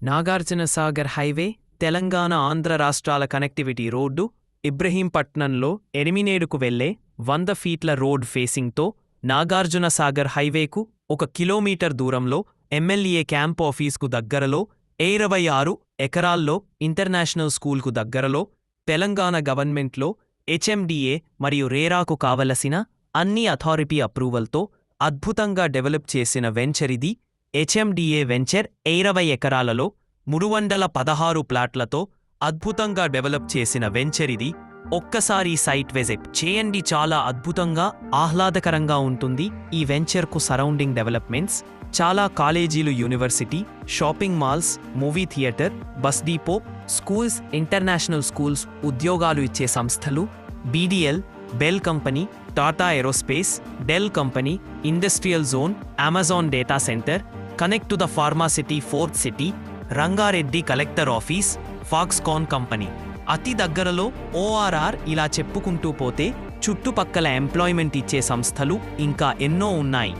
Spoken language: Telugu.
నాగార్జునసాగర్ హైవే, తెలంగాణ ఆంధ్ర రాష్ట్రాల కనెక్టివిటీ రోడ్డు, ఇబ్రహీంపట్నంలో ఎరిమినేడుకు వెళ్లే 100 ఫీట్ల రోడ్ ఫేసింగ్తో నాగార్జునసాగర్ హైవేకు 1 కిలోమీటర్ దూరంలో ఎమ్మెల్యే క్యాంప్ ఆఫీస్కు దగ్గరలో 26 ఎకరాల్లో ఇంటర్నేషనల్ స్కూల్కు దగ్గరలో తెలంగాణ గవర్నమెంట్లో హెచ్ఎండిఏ మరియు రేరాకు కావలసిన అన్ని అథారిటీ అప్రూవల్తో అద్భుతంగా డెవలప్ చేసిన వెంచర్ ఇది. హెచ్ఎండిఏ వెంచర్ 20 ఎకరాలలో 316 ప్లాట్లతో అద్భుతంగా డెవలప్ చేసిన వెంచర్ ఇది. ఒక్కసారి సైట్ విజిట్ చేయండి, చాలా అద్భుతంగా ఆహ్లాదకరంగా ఉంటుంది. ఈ వెంచర్కు సరౌండింగ్ డెవలప్మెంట్స్ చాలా కాలేజీలు, university, shopping malls, movie theatre, bus depot, schools, international schools, ఉద్యోగాలు ఇచ్చే సంస్థలు, BDL, bell company, Tata aerospace, Dell company, industrial zone, Amazon data centre, connect to the pharma city, fourth city, Rangareddy collector office, Foxconn company అతి దగ్గరలో ఓఆర్ఆర్. ఇలా చెప్పుకుంటూ పోతే చుట్టుపక్కల ఎంప్లాయ్మెంట్ ఇచ్చే సంస్థలు ఇంకా ఎన్నో ఉన్నాయి.